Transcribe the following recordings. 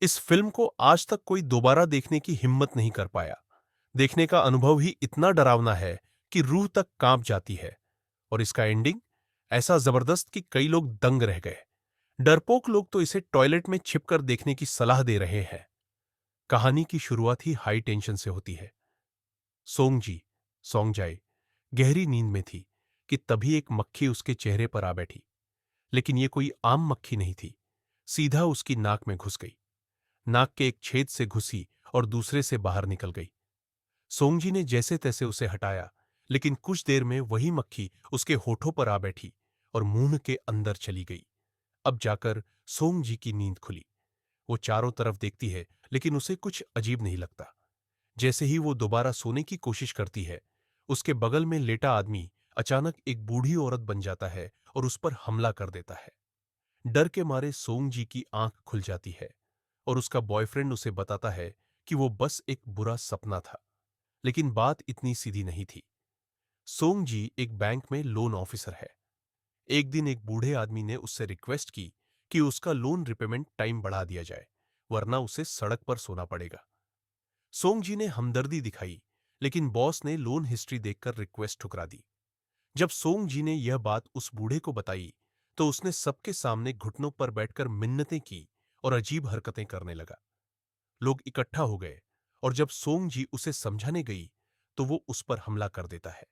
इस फिल्म को आज तक कोई दोबारा देखने की हिम्मत नहीं कर पाया। देखने का अनुभव ही इतना डरावना है कि रूह तक कांप जाती है। और इसका एंडिंग ऐसा जबरदस्त कि कई लोग दंग रह गए। डरपोक लोग तो इसे टॉयलेट में छिपकर देखने की सलाह दे रहे हैं। कहानी की शुरुआत ही हाई टेंशन से होती है। सोंगजी सोंगजाई गहरी नींद में थी कि तभी एक मक्खी उसके चेहरे पर आ बैठी। लेकिन ये कोई आम मक्खी नहीं थी। सीधा उसकी नाक में घुस गई। नाक के एक छेद से घुसी और दूसरे से बाहर निकल गई। सोंगजी ने जैसे तैसे उसे हटाया, लेकिन कुछ देर में वही मक्खी उसके होठों पर आ बैठी और मुंह के अंदर चली गई। अब जाकर सोंगजी की नींद खुली। वो चारों तरफ देखती है, लेकिन उसे कुछ अजीब नहीं लगता। जैसे ही वो दोबारा सोने की कोशिश करती है, उसके बगल में लेटा आदमी अचानक एक बूढ़ी औरत बन जाता है और उस पर हमला कर देता है। डर के मारे सोंगजी की आंख खुल जाती है और उसका बॉयफ्रेंड उसे बताता है कि वो बस एक बुरा सपना था। लेकिन बात इतनी सीधी नहीं थी। सोंगजी एक बैंक में लोन ऑफिसर है। एक दिन एक बूढ़े आदमी ने उससे रिक्वेस्ट की कि उसका लोन रिपेमेंट टाइम बढ़ा दिया जाए, वरना उसे सड़क पर सोना पड़ेगा। सोंगजी ने हमदर्दी दिखाई, लेकिन बॉस ने लोन हिस्ट्री देखकर रिक्वेस्ट ठुकरा दी। जब सोंगजी ने यह बात उस बूढ़े को बताई, तो उसने सबके सामने घुटनों पर बैठकर मिन्नतें की और अजीब हरकतें करने लगा। लोग इकट्ठा हो गए और जब सोंगजी उसे समझाने गई, तो वो उस पर हमला कर देता है।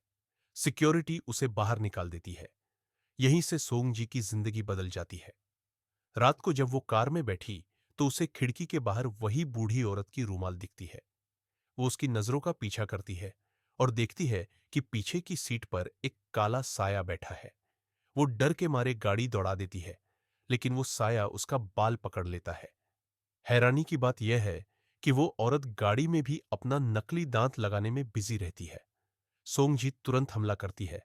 सिक्योरिटी उसे बाहर निकाल देती है। यहीं से सोंगजी की जिंदगी बदल जाती है। रात को जब वो कार में बैठी, तो उसे खिड़की के बाहर वही बूढ़ी औरत की रूमाल दिखती है। वो उसकी नजरों का पीछा करती है और देखती है कि पीछे की सीट पर एक काला साया बैठा है। वो डर के मारे गाड़ी दौड़ा देती है, लेकिन वो साया उसका बाल पकड़ लेता है। हैरानी की बात यह है कि वो औरत गाड़ी में भी अपना नकली दांत लगाने में बिजी रहती है। सोंगजी तुरंत हमला करती है,